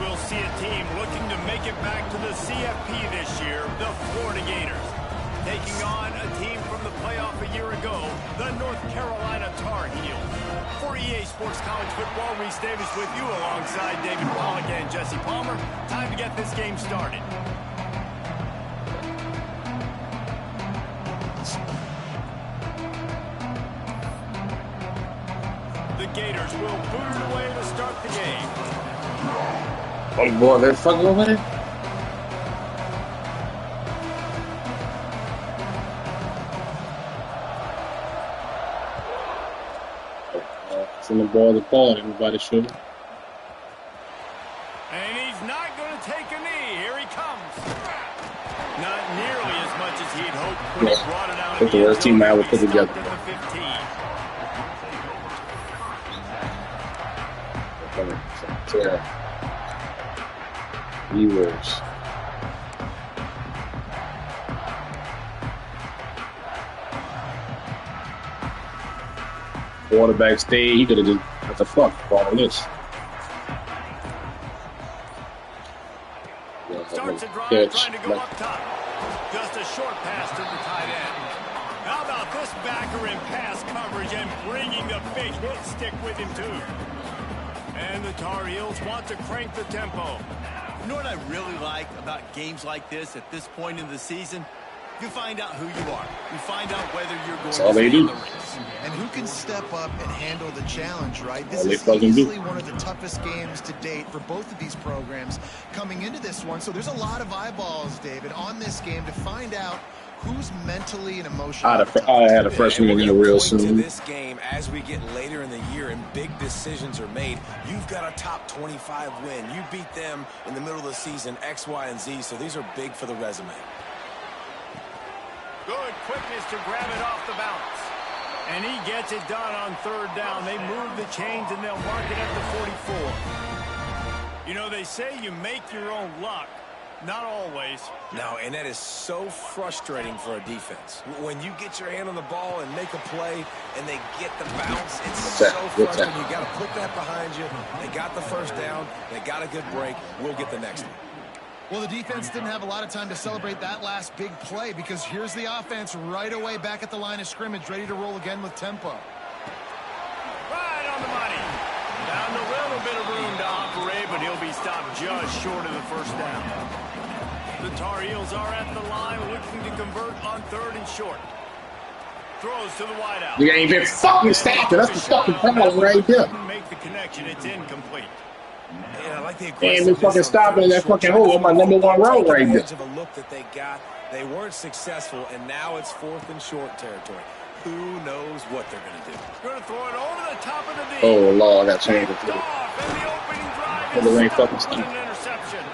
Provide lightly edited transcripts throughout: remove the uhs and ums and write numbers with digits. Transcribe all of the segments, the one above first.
we'll see a team looking to make it back to the CFP this year, the Florida Gators. Taking on a team from the playoff a year ago, the North Carolina Tar Heels. For EA Sports College Football, Reese Davis with you alongside David Pollack and Jesse Palmer. Time to get this game started. The Gators will boot it away to start the game. Oh boy, they're fucking over there. Send the ball apart, everybody should. And he's not going to take a knee. Here he comes. Not nearly as much as he'd hoped when he brought it out. That's the worst team I ever put together. Viewers. Quarterback stayed. He could have just what the fuck all this. Starts a drive trying to go up top. Just a short pass to the tight end. How about this backer in pass coverage and bringing the big hit stick with him too. And the Tar Heels want to crank the tempo. You know what I really like about games like this at this point in the season? You find out who you are. You find out whether you're going to stay in the race. And who can step up and handle the challenge, right? This is easily one of the toughest games to date for both of these programs coming into this one. So there's a lot of eyeballs, David, on this game to find out who's mentally and emotionally. I had a freshman in there real soon. This game, as we get later in the year and big decisions are made, you've got a top 25 win. You beat them in the middle of the season, X, Y, and Z. So these are big for the resume. Good quickness to grab it off the bounce. And he gets it done on third down. They move the chains and they'll mark it at the 44. You know, they say you make your own luck. Not always. No, and that is so frustrating for a defense. When you get your hand on the ball and make a play and they get the bounce, it's so frustrating. You got to put that behind you. They got the first down. They got a good break. We'll get the next one. Well, the defense didn't have a lot of time to celebrate that last big play because here's the offense right away back at the line of scrimmage, ready to roll again with tempo. Right on the money. Down a little bit of room to operate, but he'll be stopped just short of the first down. The Tar Heels are at the line looking to convert on third and short. Throws to the wideout. You ain't been fucking stopping. That's the fucking problem right there. Make the connection. It's incomplete. Yeah, I like the and we fucking stopping in that fucking hole on my number one road right there. Of a look that they got, they weren't successful, and now it's fourth and short territory. Who knows what they're going to do? Going to throw it over the top of the knee. Oh Lord, I got changed it. And the opening drive is an interception.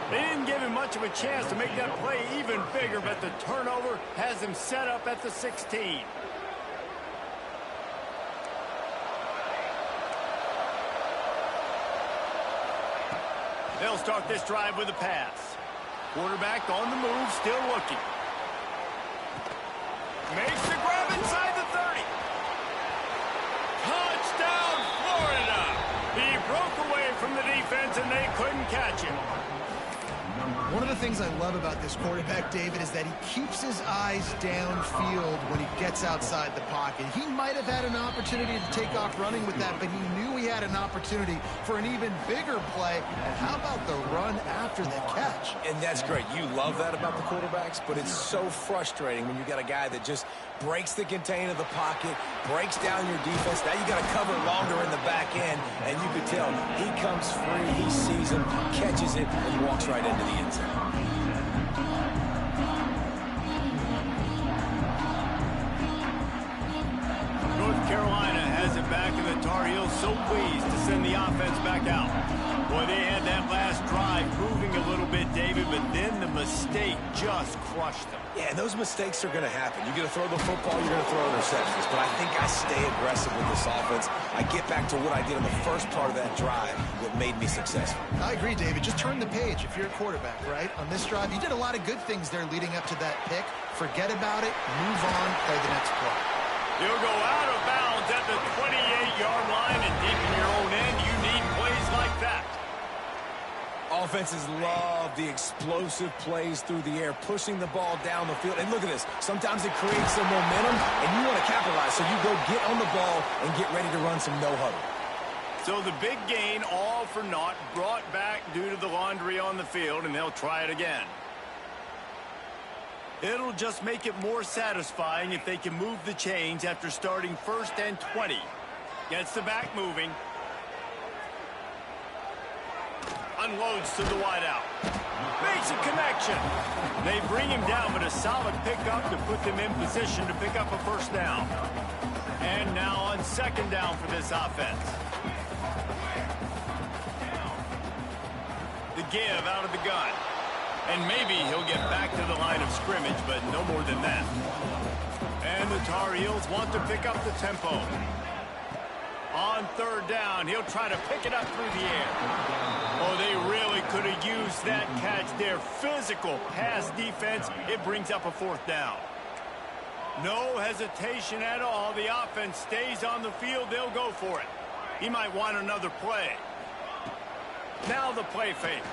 They didn't give him much of a chance to make that play even bigger, but the turnover has him set up at the 16. They'll start this drive with a pass. Quarterback on the move, still looking. Makes the grab inside the 30. Touchdown, Florida. He broke away from the defense, and they couldn't catch him. One of the things I love about this quarterback, David, is that he keeps his eyes downfield when he gets outside the pocket. He might have had an opportunity to take off running with that, but he knew he had an opportunity for an even bigger play. And how about the run after the catch? And that's great. You love that about the quarterbacks, but it's so frustrating when you got a guy that just breaks the contain of the pocket, breaks down your defense. Now you got to cover longer in the back end, and you could tell he comes free, he sees him, catches it, and walks right into the end zone. North Carolina has it back, and the Tar Heels so pleased to send the offense back out. Boy, they had that last drive moving a little bit, David, but then the mistake just crushed them. Yeah, and those mistakes are going to happen. You're going to throw the football, you're going to throw interceptions, but I think I stay aggressive with this offense. I get back to what I did in the first part of that drive that made me successful. I agree, David. Just turn the page if you're a quarterback, right? On this drive, you did a lot of good things there leading up to that pick. Forget about it, move on, play the next play. He'll go out of bounds at the 28-yard line, and deep in your own end, you need plays like that. Offenses love the explosive plays through the air, pushing the ball down the field. And look at this. Sometimes it creates some momentum, and you want to capitalize. So you go get on the ball and get ready to run some no-huddle. So the big gain, all for naught, brought back due to the laundry on the field, and they'll try it again. It'll just make it more satisfying if they can move the chains after starting 1st and 20. Gets the back moving. Unloads to the wideout. Makes a connection. They bring him down, but a solid pickup to put them in position to pick up a first down. And now on 2nd down for this offense. The give out of the gun. And maybe he'll get back to the line of scrimmage, but no more than that. And the Tar Heels want to pick up the tempo. On 3rd down, he'll try to pick it up through the air. Oh, they really could have used that catch there. Physical pass defense. It brings up a 4th down. No hesitation at all. The offense stays on the field. They'll go for it. He might want another play. Now the play fake.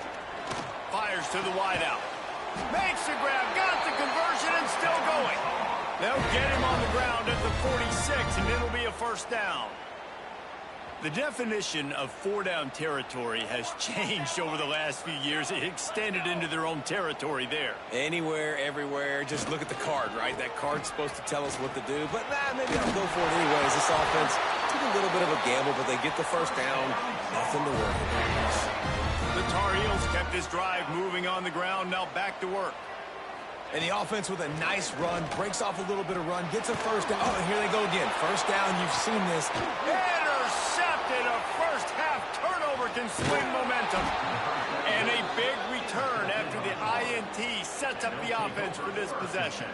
Fires to the wideout. Makes the grab. Got the conversion and still going. They'll get him on the ground at the 46, and it'll be a first down. The definition of 4-down territory has changed over the last few years. It extended into their own territory there. Anywhere, everywhere. Just look at the card, right? That card's supposed to tell us what to do. But maybe I'll go for it anyways. This offense took a little bit of a gamble, but they get the first down. Nothing to worry about. The Tar Heels kept this drive moving on the ground. Now back to work. And the offense with a nice run, breaks off a little bit of run, gets a first down. Oh, and here they go again. First down, you've seen this. Intercepted. A first half turnover can swing momentum. And a big return after the INT sets up the offense for this possession.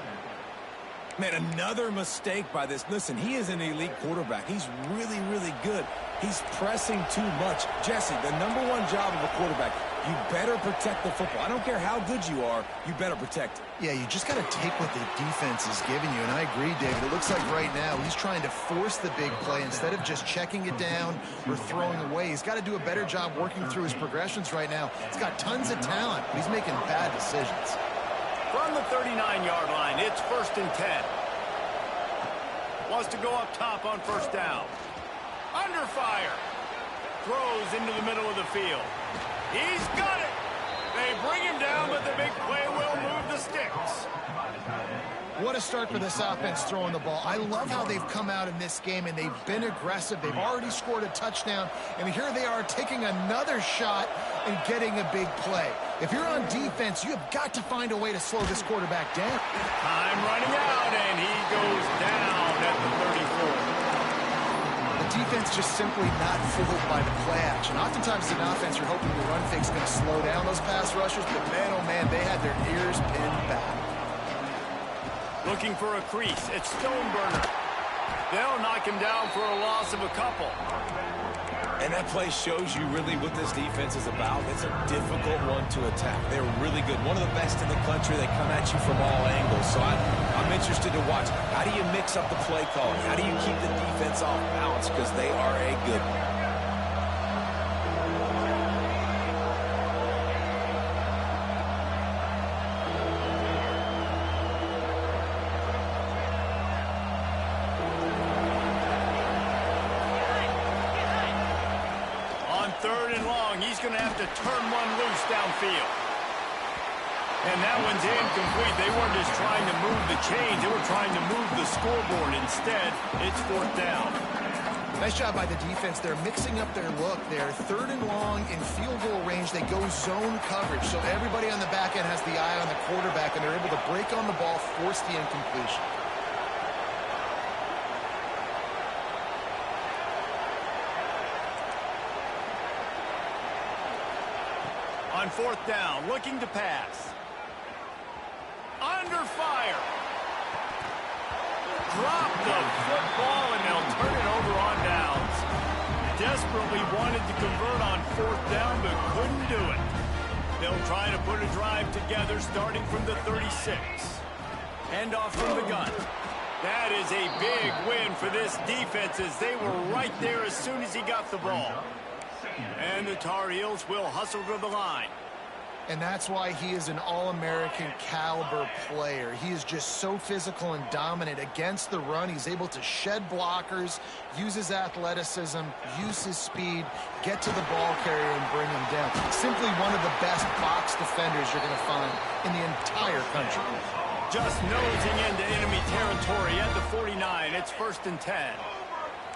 Man, another mistake by this. Listen, he is an elite quarterback. He's really, really good. He's pressing too much. Jesse, the #1 job of a quarterback, you better protect the football. I don't care how good you are, you better protect it. Yeah, you just got to take what the defense is giving you. And I agree, David. It looks like right now he's trying to force the big play instead of just checking it down or throwing away. He's got to do a better job working through his progressions right now. He's got tons of talent, but he's making bad decisions. From the 39-yard line, it's 1st and 10. Wants to go up top on 1st down. Under fire. Throws into the middle of the field. He's got it. They bring him down, but the big play will move the sticks. What a start for this offense throwing the ball. I love how they've come out in this game, and they've been aggressive. They've already scored a touchdown, and here they are taking another shot and getting a big play. If you're on defense, you have got to find a way to slow this quarterback down. Time running out, and he goes down at the 34. The defense just simply not fooled by the play action. Oftentimes in offense, you're hoping the run fake's going to slow down those pass rushers, but man, oh man, they had their ears pinned back. Looking for a crease. It's Stoneburner. They'll knock him down for a loss of a couple. And that play shows you really what this defense is about. It's a difficult one to attack. They're really good. One of the best in the country. They come at you from all angles. So I'm interested to watch. How do you mix up the play calling? How do you keep the defense off balance? Because they are a good one. Going to have to turn one loose downfield. And that one's incomplete. They weren't just trying to move the chains. They were trying to move the scoreboard. Instead, it's 4th down. Nice job by the defense. They're mixing up their look. They're 3rd and long in field goal range. They go zone coverage. So everybody on the back end has the eye on the quarterback, and they're able to break on the ball, force the incompletion. On 4th down, looking to pass. Under fire. Drop the football, and they'll turn it over on downs. Desperately wanted to convert on 4th down, but couldn't do it. They'll try to put a drive together starting from the 36. Handoff from the gun. That is a big win for this defense as they were right there as soon as he got the ball. And the Tar Heels will hustle to the line. And that's why he is an All-American caliber player. He is just so physical and dominant against the run. He's able to shed blockers, use his athleticism, use his speed, get to the ball carrier and bring him down. Simply one of the best box defenders you're going to find in the entire country. Just nosing into enemy territory at the 49. It's 1st and 10.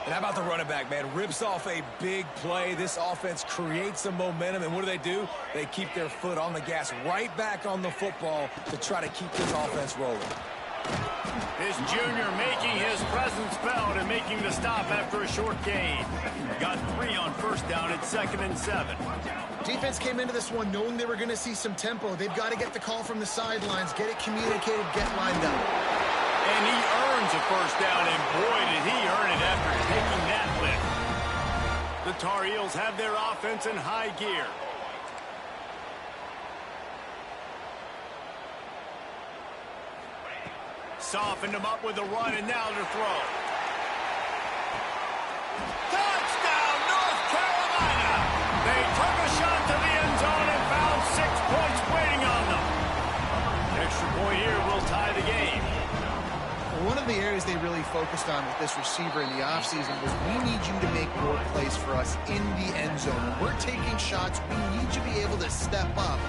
And how about the running back, man? Rips off a big play. This offense creates some momentum, and what do? They keep their foot on the gas, right back on the football to try to keep this offense rolling. This junior making his presence felt and making the stop after a short gain. Got 3 on 1st down at 2nd and 7. Defense came into this one knowing they were going to see some tempo. They've got to get the call from the sidelines, get it communicated, get lined up. And he earns a 1st down, and boy, did he earn it after taking that lift. The Tar Heels have their offense in high gear. Softened him up with a run, and now to throw. Touchdown, North Carolina! They took a shot to the end zone and found 6 points waiting on them. Extra point here will tie the game. One of the areas they really focused on with this receiver in the offseason was we need you to make more plays for us in the end zone. When we're taking shots, we need you to be able to step up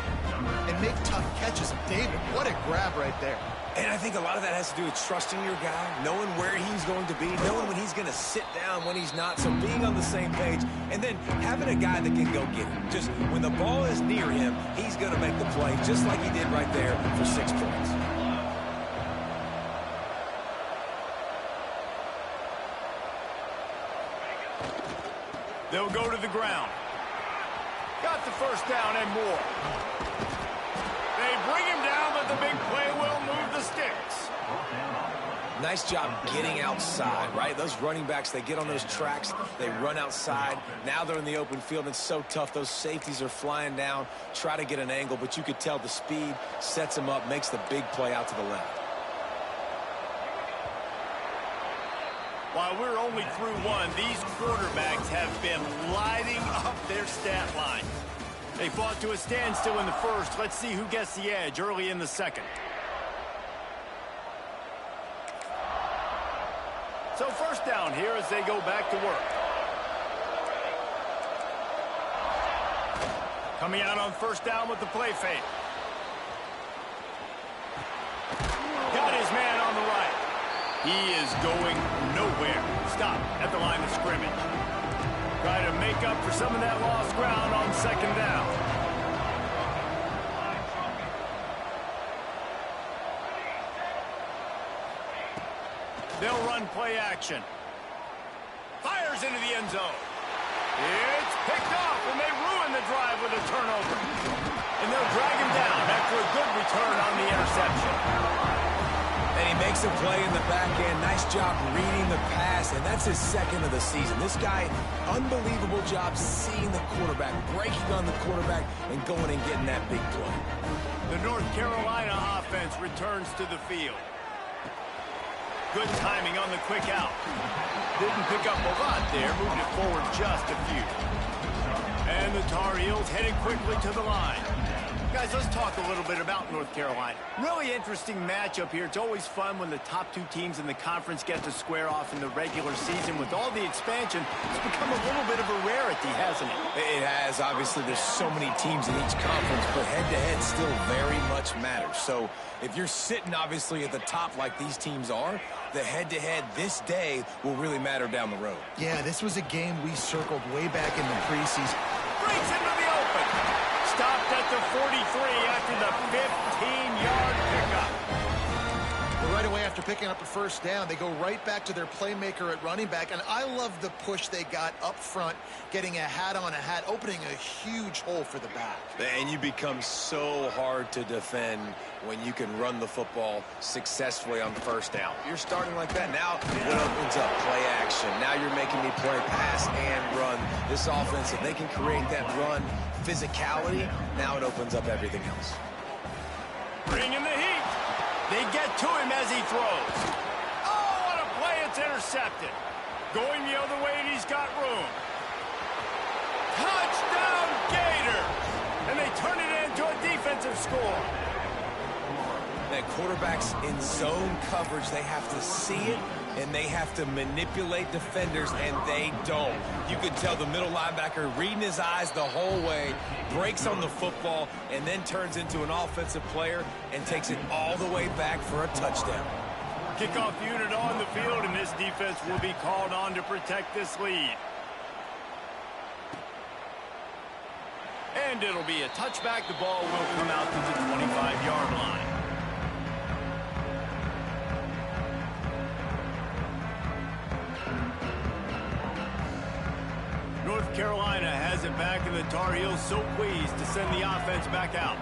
and make tough catches. David, what a grab right there. And I think a lot of that has to do with trusting your guy, knowing where he's going to be, knowing when he's going to sit down, when he's not, so being on the same page, and then having a guy that can go get it. Just when the ball is near him, he's going to make the play, just like he did right there for 6 points. They'll go to the ground. Got the 1st down and more. They bring him down, but the big play will move the sticks. Nice job getting outside, right? Those running backs, they get on those tracks, they run outside. Now they're in the open field. It's so tough. Those safeties are flying down, try to get an angle, but you could tell the speed sets them up, makes the big play out to the left. While we're only through 1, these quarterbacks have been lighting up their stat line. They fought to a standstill in the 1st. Let's see who gets the edge early in the 2nd. So 1st down here as they go back to work. Coming out on 1st down with the play fake. Got his man on the right. He is going nowhere. Stop at the line of scrimmage. Try to make up for some of that lost ground on 2nd down. They'll run play action. Fires into the end zone. It's picked off, and they ruin the drive with a turnover. And they'll drag him down after a good return on the interception. And he makes a play in the back end. Nice job reading the pass, and that's his 2nd of the season. This guy, unbelievable job seeing the quarterback, breaking on the quarterback, and going and getting that big play. The North Carolina offense returns to the field. Good timing on the quick out. Didn't pick up a lot there, moved it forward just a few. And the Tar Heels headed quickly to the line. Guys, let's talk a little bit about North Carolina. Really interesting matchup here. It's always fun when the top 2 teams in the conference get to square off in the regular season. With all the expansion, it's become a little bit of a rarity, hasn't it? It has. Obviously, there's so many teams in each conference, but head-to-head still very much matters. So if you're sitting, obviously, at the top like these teams are, the head-to-head this day will really matter down the road. Yeah, this was a game we circled way back in the preseason. Breaks into the open. Stopped at the 43 after the 15-yard pickup. Right away after picking up a 1st down, they go right back to their playmaker at running back. And I love the push they got up front, getting a hat on a hat, opening a huge hole for the back. And you become so hard to defend when you can run the football successfully on 1st down. You're starting like that. Now it opens up play action. Now you're making me play pass and run. This offense, if they can create that run physicality, now it opens up everything else. Bring in the heat. They get to him as he throws. Oh, what a play. It's intercepted. Going the other way, and he's got room. Touchdown Gators! And they turn it into a defensive score. That quarterbacks in zone coverage, they have to see it, and they have to manipulate defenders, and they don't. You can tell the middle linebacker reading his eyes the whole way, breaks on the football, and then turns into an offensive player and takes it all the way back for a touchdown. Kickoff unit on the field, and this defense will be called on to protect this lead. And it'll be a touchback. The ball will come out to the 25-yard line. North Carolina has it back, and the Tar Heels so pleased to send the offense back out.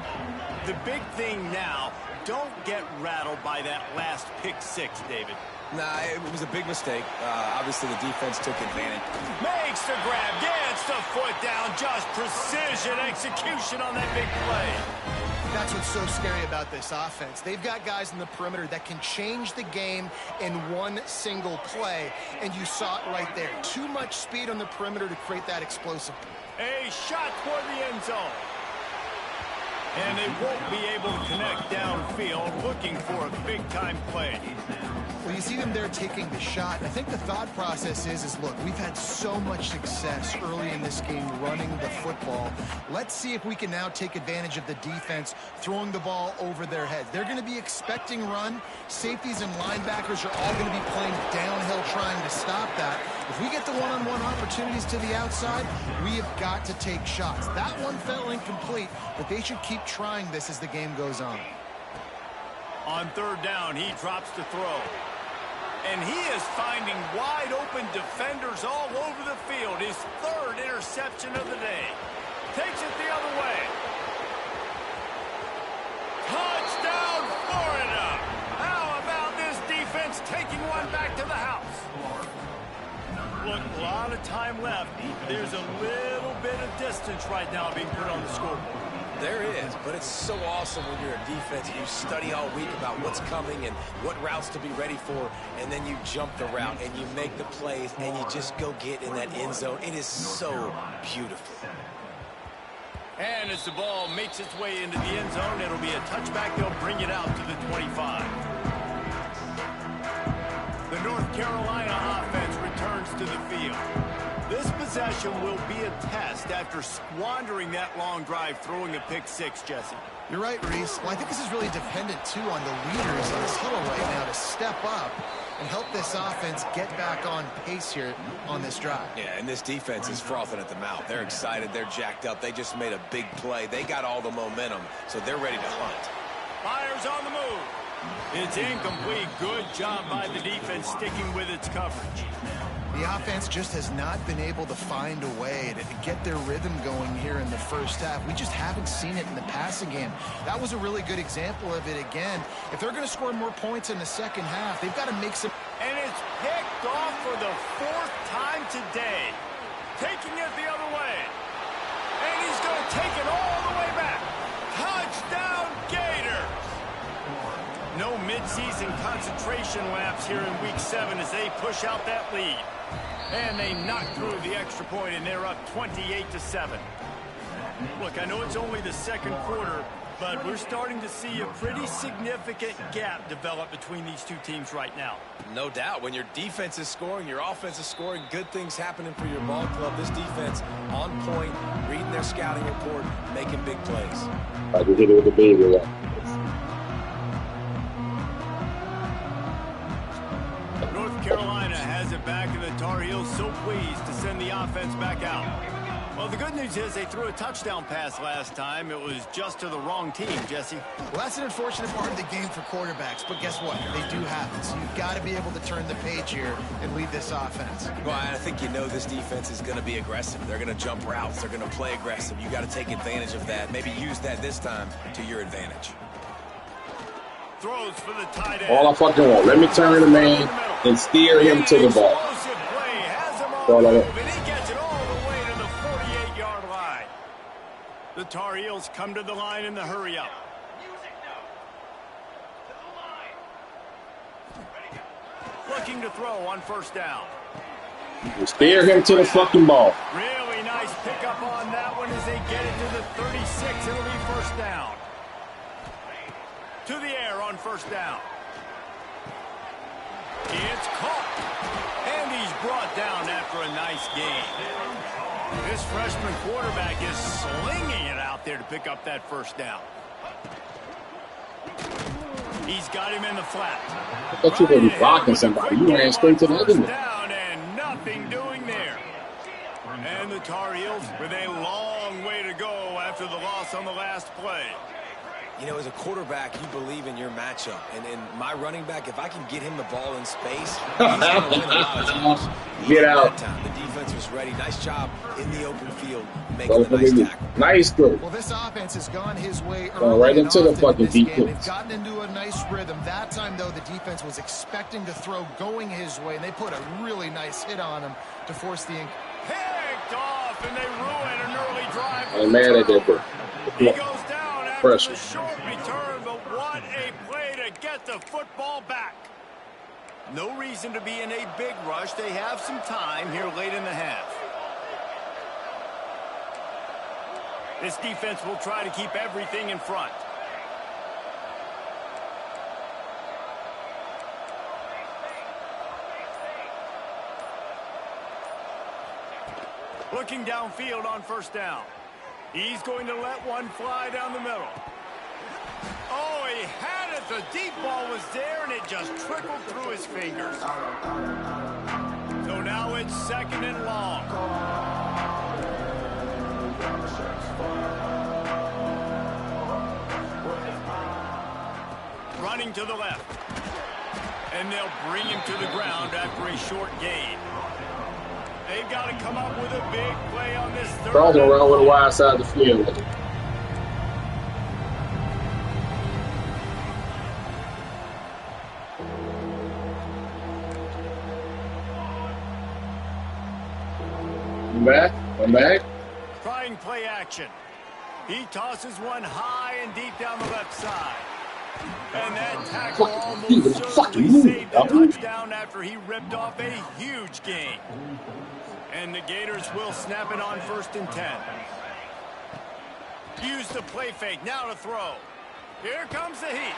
The big thing now, don't get rattled by that last pick six, David. Nah, it was a big mistake. Obviously, the defense took advantage. Makes the grab, gets the foot down, just precision execution on that big play. That's what's so scary about this offense. They've got guys in the perimeter that can change the game in one single play, and you saw it right there. Too much speed on the perimeter to create that explosive. A shot toward the end zone. And they won't be able to connect downfield, looking for a big-time play. Well, you see them there taking the shot. I think the thought process is look, we've had so much success early in this game running the football. Let's see if we can now take advantage of the defense throwing the ball over their heads. They're going to be expecting run. Safeties and linebackers are all going to be playing downhill trying to stop that. If we get the one-on-one opportunities to the outside, we have got to take shots. That one fell incomplete, but they should keep trying this as the game goes on. On third down, he drops to throw. And he is finding wide open defenders all over the field. His third interception of the day. Takes it the other way. Touchdown, Florida! How about this defense taking one back to the house? Look, a lot of time left. There's a little bit of distance right now being put on the scoreboard. There is, but it's so awesome when you're a defense and you study all week about what's coming and what routes to be ready for, and then you jump the route and you make the plays and you just go get in that end zone. It is so beautiful. And as the ball makes its way into the end zone, it'll be a touchback. They'll bring it out to the 25. The North Carolina offense returns to the field. This possession will be a test after squandering that long drive, throwing a pick six, Jesse. You're right, Reese. Well, I think this is really dependent, too, on the leaders in this huddle right now to step up and help this offense get back on pace here on this drive. Yeah, and this defense is frothing at the mouth. They're excited. They're jacked up. They just made a big play. They got all the momentum, so they're ready to hunt. Fires on the move. It's incomplete. Good job by the defense sticking with its coverage. The offense just has not been able to find a way to get their rhythm going here in the first half. We just haven't seen it in the passing game. That was a really good example of it again. If they're going to score more points in the second half, they've got to make some... And it's picked off for the fourth time today. Taking it the other way. And he's going to take it all the way back. Touchdown, Gators! No midseason concentration laps here in Week 7 as they push out that lead. And they knock through the extra point, and they're up 28-7. Look, I know it's only the second quarter, but we're starting to see a pretty significant gap develop between these two teams right now. No doubt. When your defense is scoring, your offense is scoring, good things happening for your ball club. This defense on point, reading their scouting report, making big plays. I can hit it with a baby one. North Carolina has it back, and the Tar Heels so pleased to send the offense back out. Well, the good news is they threw a touchdown pass last time. It was just to the wrong team, Jesse. Well, that's an unfortunate part of the game for quarterbacks, but guess what? They do have it, so you've got to be able to turn the page here and lead this offense. Well, I think you know this defense is going to be aggressive. They're going to jump routes. They're going to play aggressive. You got to take advantage of that. Maybe use that this time to your advantage. Throws for the tight end. All I fucking want. Let me turn the man and steer him to the ball. Explosive play has him All on I the want. move, and he gets it all the way to the 48-yard line. The Tar Heels come to the line in the hurry-up. Looking to throw on first down. Steer him to the fucking ball. Really nice pickup on that one as they get it to the 36. It'll be first down. To the air on first down. It's caught. And he's brought down after a nice gain. This freshman quarterback is slinging it out there to pick up that first down. He's got him in the flat. I thought you were going to be blocking somebody. You ran straight to the other one. Down and nothing doing there. And the Tar Heels with a long way to go after the loss on the last play. You know, as a quarterback, you believe in your matchup. And in my running back, if I can get him the ball in space, he's going to win a lot of times. Get out. That time, the defense was ready. Nice job in the open field, making a nice tackle. Nice throw. Well, this offense has gone his way right into the fucking defense. defense. They've gotten into a nice rhythm. That time, though, the defense was expecting to throw going his way, and they put a really nice hit on him to force the Picked off, and they ruin an early drive. I'm mad at that, bro. He goes down after Pressure. the short return, but what a play to get the football back. No reason to be in a big rush. They have some time here late in the half. This defense will try to keep everything in front. Looking downfield on first down. He's going to let one fly down the middle. Oh, he had it. The deep ball was there, and it just trickled through his fingers. So now it's second and long. Running to the left. And they'll bring him to the ground after a short gain. They've got to come up with a big play on this third. Crossing around with the wide side of the field. I'm back. Trying play action. He tosses one high and deep down the left side. And that tackle almost certainly saved the touchdown after he ripped off a huge gain. And the Gators will snap it on first and 10. Use the play fake. Now to throw. Here comes the heat.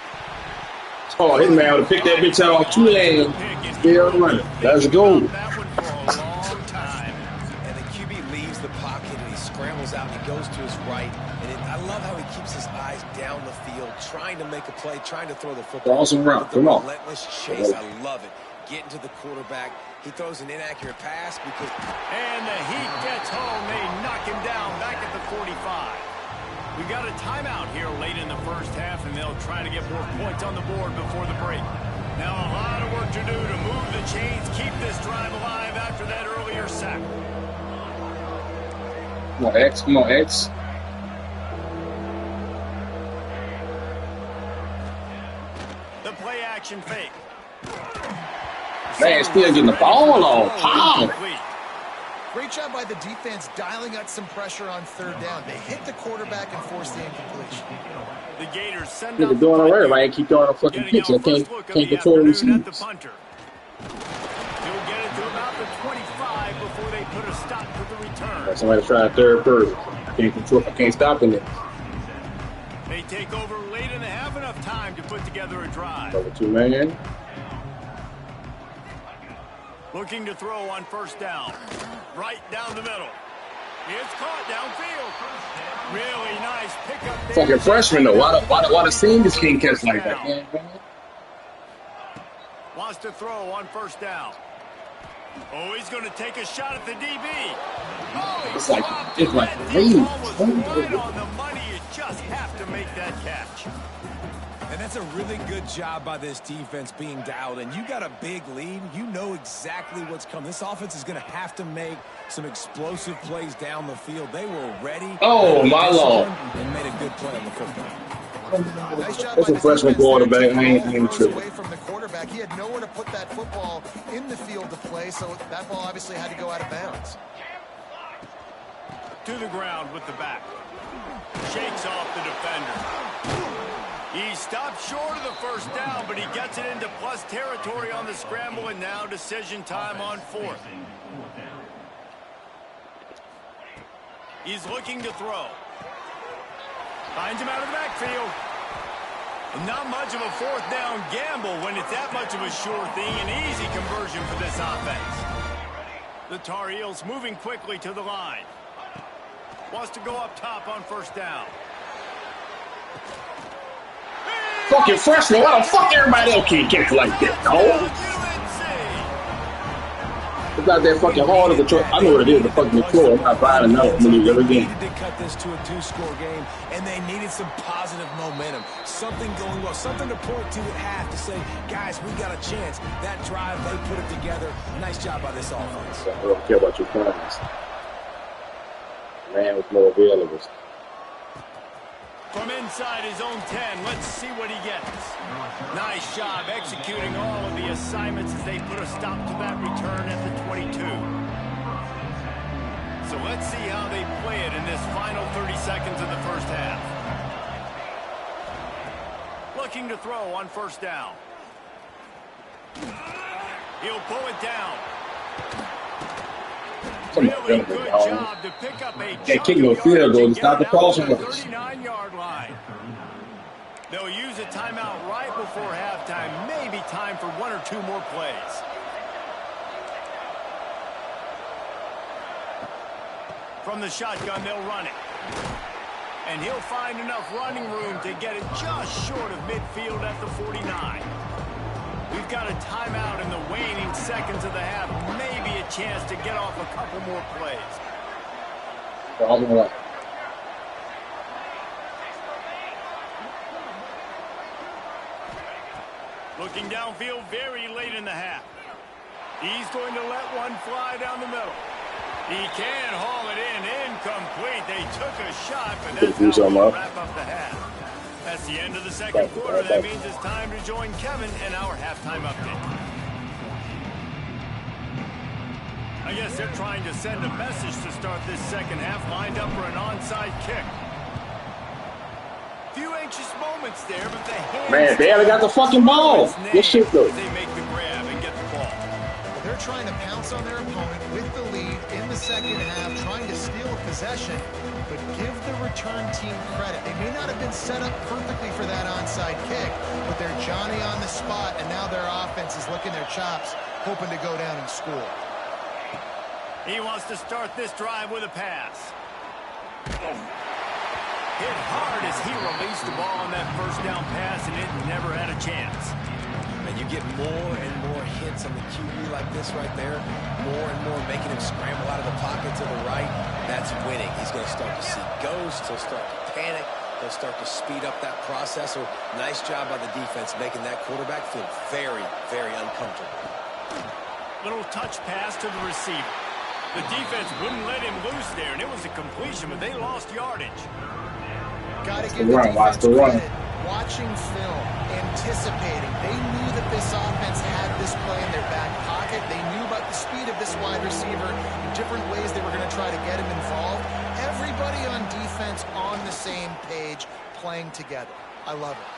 Oh, his man would have picked that bitch out on 2 hands. Still running. Let's go. That one for a long time. And the QB leaves the pocket, and he scrambles out, and he goes to his right. And I love how he keeps his eyes down the field, trying to make a play, trying to throw the football. Awesome route. Come on. Relentless chase. I love it. Getting to the quarterback. He throws an inaccurate pass because... And the Heat gets home. They knock him down back at the 45. We got a timeout here late in the first half, and they'll try to get more points on the board before the break. Now a lot of work to do to move the chains, keep this drive alive after that earlier sack. Come on, X. Come on, X. The play action fake. Man, still getting the ball on. How? Great job by the defense dialing up some pressure on third down. They hit the quarterback and forced the incompletion. The Gators send They're out doing the already, right? Keep throwing a fucking pitch. I can't control the receivers. the punter. He'll get it to about the 25 before they put a stop to the return. Somebody trying third person. I can't stop in it. They take over late in the half, enough time to put together a drive. Over 2 man. Looking to throw on first down. Right down the middle. It's caught downfield. Really nice pickup there. Fucking freshman, though. Why the seniors can't catch like that? Yeah, Wants to throw on first down. Oh, he's going to take a shot at the DB. Oh, It's like that rain. ball was right on the money. You just have to make that catch. And that's a really good job by this defense being dialed. And you got a big lead. You know exactly what's coming. This offense is going to have to make some explosive plays down the field. They were ready. Oh, my Lord. And made a good play on the football. Nice job That's by a the freshman defense quarterback. there. I ain't Throws tripping. away from the quarterback. He had nowhere to put that football in the field to play, so that ball obviously had to go out of bounds. To the ground with the back. Shakes off the defender. He stopped short of the first down, but he gets it into plus territory on the scramble, and now decision time on fourth. He's looking to throw. Finds him out of the backfield. And not much of a fourth down gamble when it's that much of a sure thing. An easy conversion for this offense. The Tar Heels moving quickly to the line. Wants to go up top on first down. Fucking freshman. Why the fuck everybody else can't catch like that, dog? It's not that fucking hard of a truck. I know what it is, the fucking floor. I'm not buying another many every game. They needed to cut this to a 2-score game, and they needed some positive momentum. Something going well, something to point to at half to say, guys, we got a chance. That drive, they put it together. Nice job by this offense. I don't care about your plans. Man with more available. From inside his own 10, let's see what he gets. Nice job executing all of the assignments as they put a stop to that return at the 22. So let's see how they play it in this final 30 seconds of the first half. Looking to throw on first down. He'll pull it down. Really good job to pick up a can't kick no field goal. It's not the crossing. 39-yard line. They'll use a timeout right before halftime. Maybe time for one or two more plays. From the shotgun, they'll run it. And he'll find enough running room to get it just short of midfield at the 49. We've got a timeout in the waning seconds of the half. Maybe a chance to get off a couple more plays. Looking downfield very late in the half. He's going to let one fly down the middle. He can haul it in. Incomplete. They took a shot, but that's how we'll wrap up the half. That's the end of the second quarter. That means it's time to join Kevin in our halftime update. I guess they're trying to send a message to start this second half, lined up for an onside kick. Few anxious moments there, but the hands... Man, they haven't got the fucking ball. Good shit, though. They make the grab and get the ball. They're trying to pounce on their opponent with the lead in the second half, trying to steal a possession, but give the return team credit. They may not have been set up perfectly for that onside kick, but they're Johnny on the spot, and now their offense is licking their chops, hoping to go down and score. He wants to start this drive with a pass. Hit hard as he released the ball on that first down pass, and it never had a chance. And you get more and more hits on the QB like this right there, more and more making him scramble out of the pocket to the right. That's winning. He's going to start to see ghosts. He'll start to panic. He'll start to speed up that process. So nice job by the defense making that quarterback feel very, very uncomfortable. Little touch pass to the receiver. The defense wouldn't let him loose there, and it was a completion, but they lost yardage. Got to give the defense credit. Watching film, anticipating. They knew that this offense had this play in their back pocket. They knew about the speed of this wide receiver, different ways they were going to try to get him involved. Everybody on defense on the same page, playing together. I love it.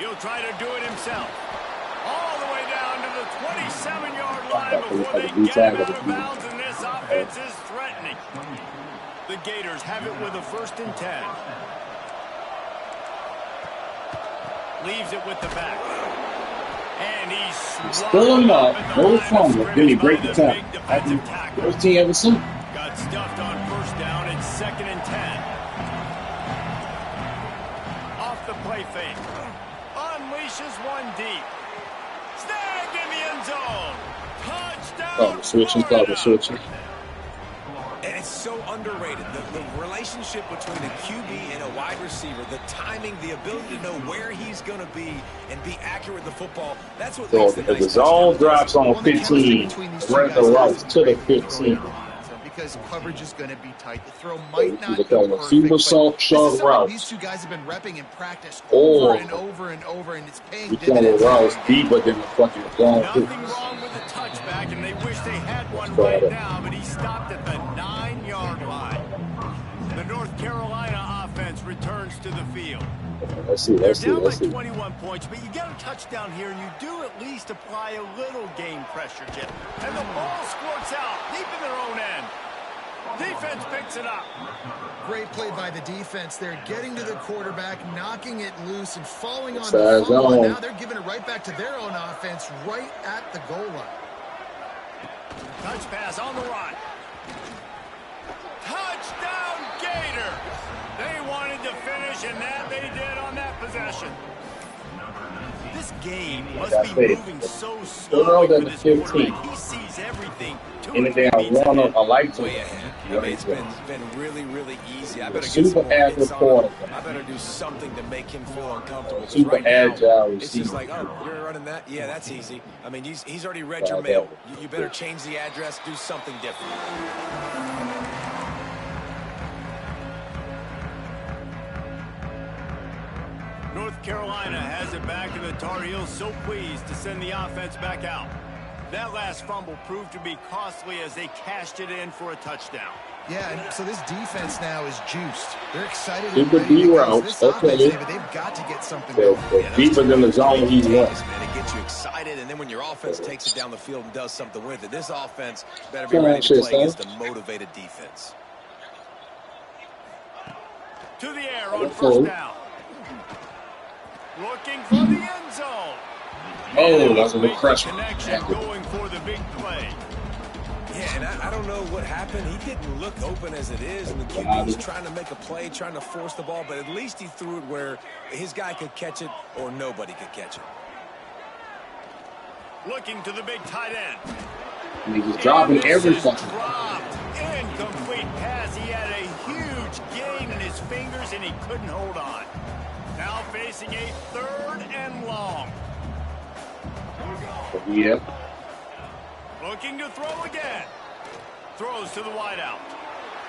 He'll try to do it himself. All the way down to the 27-yard line before they get him out of bounds, and this offense is threatening. The Gators have it with a 1st and 10. Leaves it with the back. And he's still enough. No fumble. Then he break the tackle. First team ever seen. Got stuffed on first down. It's 2nd and 10. Off the play fake. Unleashes one deep. Snagged in the end zone. Touchdown. Switching. And it's so underrated. The relationship between a QB and a wide receiver, the timing, the ability to know where he's going to be and be accurate with the football, that's what makes the the zone drops on 15, run the routes to the 15. Because coverage is going to be tight. The throw might not go perfect, super soft, sharp routes. These two guys have been repping in practice over and over and over, and it's paying dividends. Routes deeper than the fucking zone. Nothing wrong with the touchback, and they wish they had one right now, but he stopped at the 9-yard line. The North Carolina offense to the field. Let's see. They're down by 21 points, but you get a touchdown here, and you do at least apply a little game pressure, Jim. And the ball squirts out deep in their own end. Defense picks it up. Great play by the defense. They're getting to the quarterback, knocking it loose, and falling on the fumble. And now they're giving it right back to their own offense right at the goal line. Touch pass on the run. Touchdown, Gators! They wanted to finish, and that they did on that possession. This game must be moving so slowly for this quarterback. He sees everything. Anything I want, I like to. Way ahead. I mean, it's been really, really easy. I better get Super some more agile hits on him. quarterback. I better do something to make him feel uncomfortable. Super right now, agile it's just receiver. like, oh, you're running that? Yeah, that's easy. I mean, he's already read your mail. You better change the address, do something different. North Carolina has it back, and the Tar Heels so pleased to send the offense back out. That last fumble proved to be costly as they cashed it in for a touchdown. Yeah, and so this defense now is juiced. They're excited. Super B routes. Okay. They've got to get something The going. deeper than the zone he's in. Man, it gets you excited, and then when your offense takes it down the field and does something with it, this offense better be ready to play against a motivated defense. To the air on first down. Looking for the end zone. Oh, that's a good crush. Connection going for the big play. Yeah, and I don't know what happened. He didn't look open as it is, and the QB's trying to make a play, trying to force the ball, but at least he threw it where his guy could catch it or nobody could catch it. Looking to the big tight end. And he's dropping everything. Dropped. Incomplete pass. He had a huge gain in his fingers, and he couldn't hold on. Now facing a 3rd and long. Yeah. Looking to throw again. Throws to the wideout.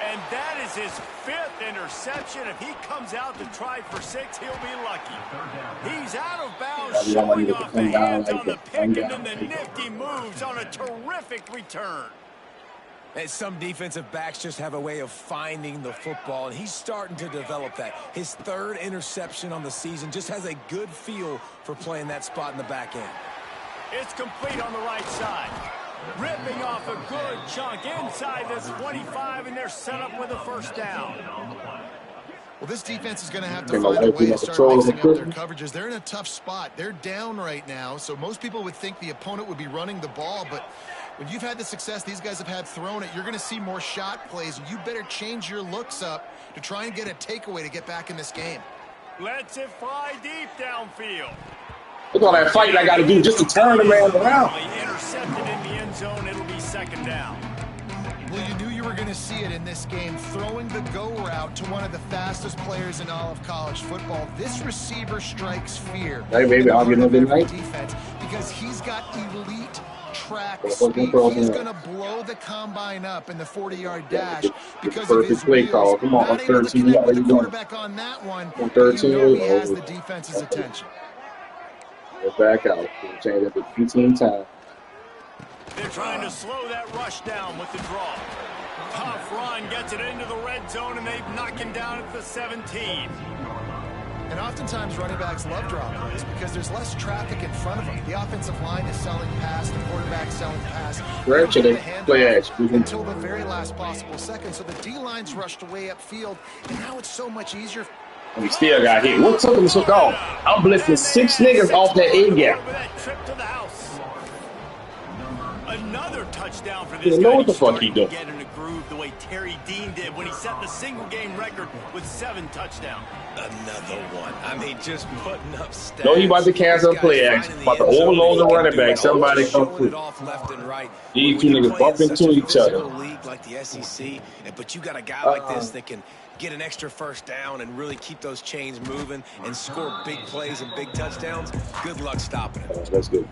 And that is his 5th interception. If he comes out to try for 6, he'll be lucky. He's out of bounds, showing off the hands on the pick, and then the nifty moves on a terrific return. And some defensive backs just have a way of finding the football, and he's starting to develop that. His 3rd interception on the season, just has a good feel for playing that spot in the back end. It's complete on the right side. Ripping off a good chunk inside the 25, and they're set up with a first down. Well, this defense is going to have to find a way to start mixing up their coverages. They're in a tough spot. They're down right now, so most people would think the opponent would be running the ball, but when you've had the success these guys have had throwing it, you're going to see more shot plays. You better change your looks up to try and get a takeaway to get back in this game. Lets it fly deep downfield. Look at all that fighting I got to do just to turn the man around. Intercepted in the end zone. It'll be 2nd down. Well, you knew you were going to see it in this game, throwing the go route to one of the fastest players in all of college football. This receiver strikes fear. Hey, baby, I'll get another night. Defense because he's got elite track speed. He's going to blow the combine up in the 40-yard dash because of his play call. Come on, 13. Not able to connect with the quarterback on that one. 13. You know he has the defense's attention. Back out. Change up at 15 times. They're trying to slow that rush down with the draw. Tough run gets it into the red zone, and they knock him down at the 17. And oftentimes running backs love draw plays because there's less traffic in front of them. The offensive line is selling pass, the quarterback selling pass. Where should they play action? Until the very last possible second. So the D-line's rushed away upfield, and now it's so much easier. And he still got hit. What took him so long? I'm blitzing 6 niggas off that A gap. Another touchdown for this guy. Know what the fuck he doing? Get in a groove the way Terry Dean did when he set the single game record with 7 touchdowns. Another one. I mean, just putting up stats. No, he about to cancel play action. About to overload the running back. Somebody come through. Left and right. These 2 niggas bump into each other. League like the SEC, but you got a guy like this that can get an extra first down and really keep those chains moving and score big plays and big touchdowns. Good luck stopping it. That's good.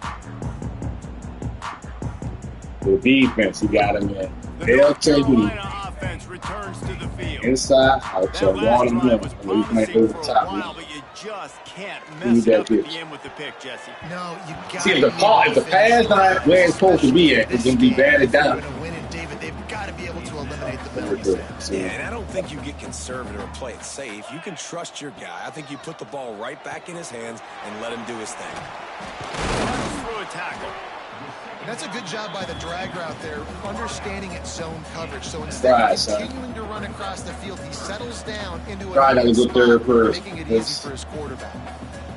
The defense, he got him in. They'll take me. Offense returns to the field. Inside, outside, one of them. And we might over the top. But you just can't mess it up at the end with the pick, Jesse. No, you got see, if the pass not where it's supposed to be at, it's going to be batted down. David, they've got to be able to eliminate the Very good. Yeah, and I don't think you get conservative or play it safe. You can trust your guy. I think you put the ball right back in his hands and let him do his thing. Through a tackle. And that's a good job by the drag route there, understanding its zone coverage. So instead of continuing to run across the field, he settles down into a making it easy for his quarterback.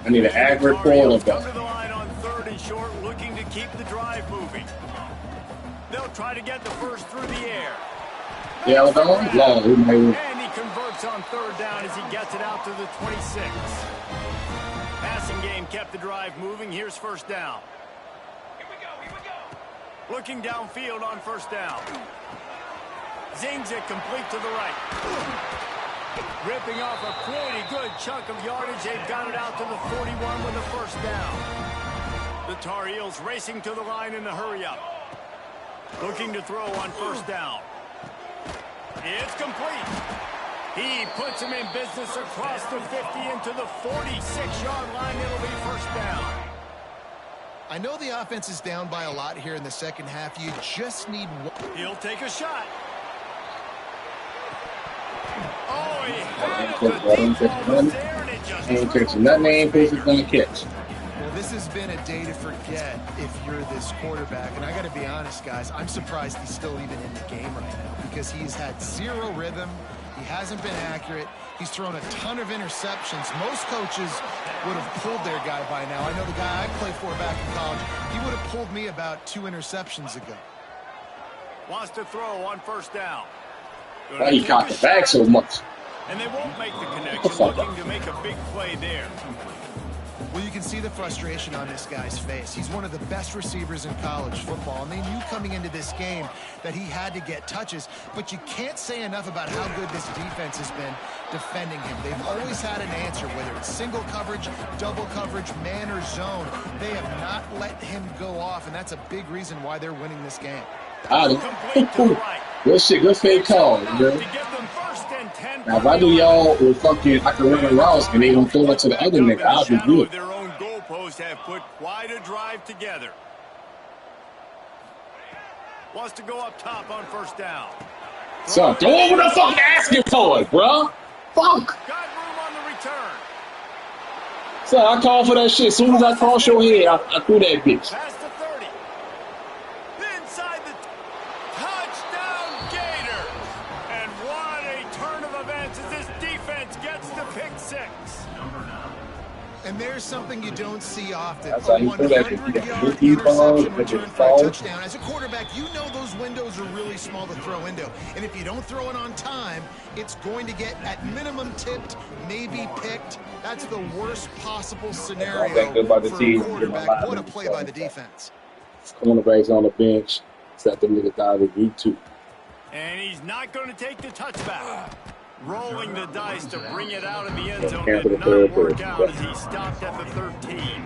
I need an accurate ball of come to the line on 3rd and short, looking to keep the drive moving. They'll try to get the first through the air. Yeah, long. And he converts on 3rd down as he gets it out to the 26. Passing game kept the drive moving. Here's 1st down. Here we go. Looking downfield on 1st down. Zings it complete to the right. Ripping off a pretty good chunk of yardage. They've got it out to the 41 with the 1st down. The Tar Heels racing to the line in the hurry-up. Looking to throw on 1st down. It's complete. He puts him in business across the 50 into the 46-yard line. It'll be 1st down. I know the offense is down by a lot here in the second half. You just need one. He'll take a shot. Oh, he had it. The deep ball was there, and it just Ain't catching nothing. Ain't gonna catch. Well, this has been a day to forget if you're this quarterback. And I got to be honest, guys, I'm surprised he's still even in the game right now because he's had zero rhythm. He hasn't been accurate. He's thrown a ton of interceptions. Most coaches would have pulled their guy by now. I know the guy I played for back in college, he would have pulled me about 2 interceptions ago. Wants to throw on 1st down. Why he caught the bag so much? And they won't make the connection, looking to make a big play there. Well, you can see the frustration on this guy's face. He's one of the best receivers in college football, and they knew coming into this game that he had to get touches, but you can't say enough about how good this defense has been defending him. They've always had an answer, whether it's single coverage, double coverage, man or zone. They have not let him go off, and that's a big reason why they're winning this game. Good shit, good fake call, man. Now, if I do y'all with fucking, I can run routes and they don't throw it to the other nigga, I'll be good. Their own goalposts have put quite a drive together. Wants to go up top on 1st down. Son, throw over the fuck asking for it, bro. Fuck. Got room on the return. Son, I called for that shit. As soon as I crossed your head, I threw that bitch. Past the 30. Inside the touchdown Gator. And what a turn of events as this defense gets to pick 6. And there's something you don't see often. That's how A you do that. 100-yard interception return for a touchdown. As a quarterback, you know those windows are really small to throw into. And if you don't throw it on time, it's going to get at minimum tipped, maybe picked. That's the worst possible scenario for a quarterback. What a play by the defense. Cornerbacks on the bench. Set them niggas down with YouTube. And he's not going to take the touchback. Rolling the dice to bring it out of the end zone. Did not work out as he stopped at the 13.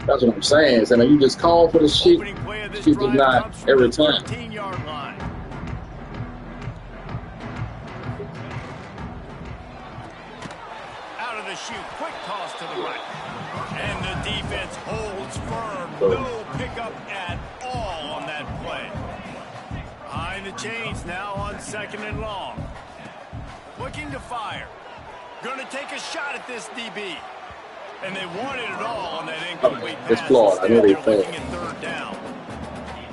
That's what I'm saying. So you just call for the shit. Shit is not every time. 13-yard line. Out of the chute, quick toss to the right. And the defense holds firm. No pickup at all on that play. Behind the chains now on 2nd and long. Looking to fire. Going to take a shot at this DB. And they wanted it all on that incomplete pass. It's flawed. I know they failed. 3rd down.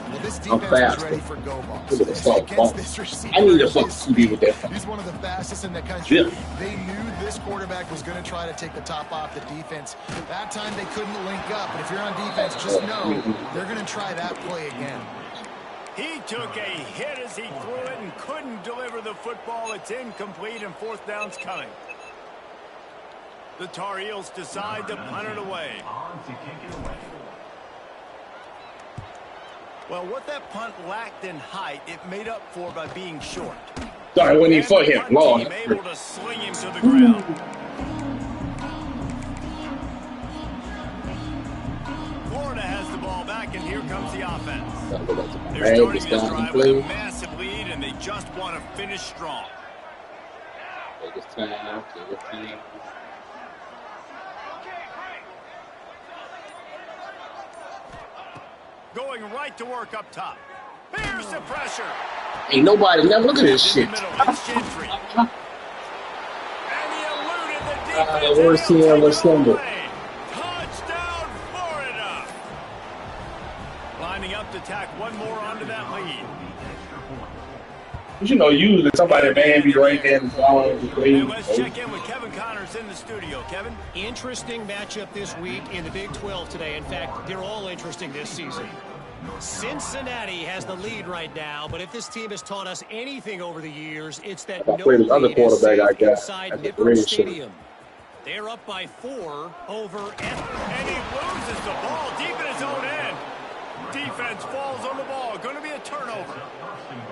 Well, this defense is ready for go balls. Against this receiver, I need a fucking QB with that. He's one of the fastest in the country. Yeah. They knew this quarterback was going to try to take the top off the defense. That time they couldn't link up. But if you're on defense, just know they're going to try that play again. He took a hit as he threw it and couldn't deliver the football. It's incomplete and 4th down's coming. The Tar Heels decide to punt it away. Well, what that punt lacked in height, it made up for by being short. Sorry, when he foot him, Lord. Able to sling him to the ground. Florida has the ball back, and here comes the offense. They're starting this drive with a massive lead, and they just want to finish strong. Take his time, take his time. Going right to work up top. Here's the pressure. Ain't nobody never look at this shit. And he eluded the defense. Where's Sierra Sunday? Touchdown, Florida. Lining up to tack one more onto that lead. You know, usually somebody man be right there and following the play. Let's check in with Kevin Connors in the studio. Kevin? Interesting matchup this week in the Big 12 today. In fact, they're all interesting this season. Cincinnati has the lead right now, but if this team has taught us anything over the years, it's that no the other lead is quarterback safe I got inside at the Nippert Raiders. Stadium. They're up by 4 over And he loses the ball deep in his own end. Defense falls on the ball. Going to be a turnover.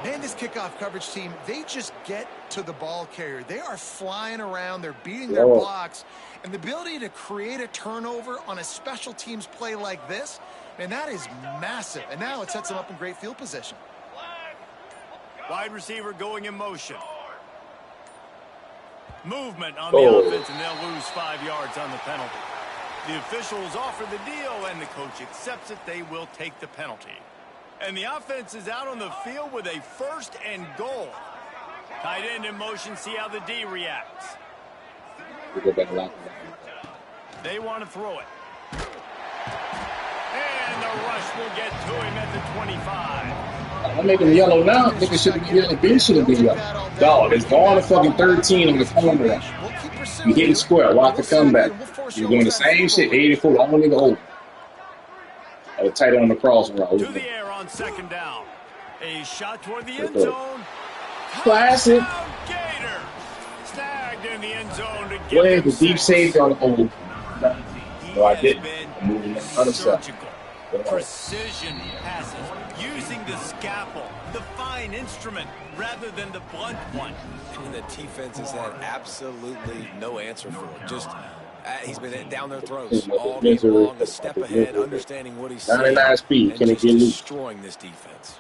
Man, this kickoff coverage team, they just get to the ball carrier. They are flying around. They're beating their blocks. And the ability to create a turnover on a special teams play like this, man, that is massive. And now it sets them up in great field position. Wide receiver going in motion. Movement on the offense, and they'll lose 5 yards on the penalty. The officials offer the deal, and the coach accepts it. They will take the penalty. And the offense is out on the field with a 1st and goal. Tight end in motion, see how the D reacts. They want to throw it. And the rush will get to him at the 25. I'm making yellow now. I think it should have been yellow. Ben should have been yellow. Dog, it's going to fucking 13 on the corner. You hitting square. Watch the comeback. You're doing the same shit. 84. The only nigga over. A tight end on the cross route. To the air on 2nd down. A shot toward the end zone. Classic. Gator. Snagged in the end zone to Go ahead, get the deep safety on the old. No, I didn't. I'm moving on the other side. Surgical. Precision passes. Using the scalpel, the fine instrument, rather than the blunt one. And the defense has had absolutely no answer for it. Just he's been down their throats all game long, a step ahead, understanding what he's saying, 99 speed. Can it get loose? Destroying this defense.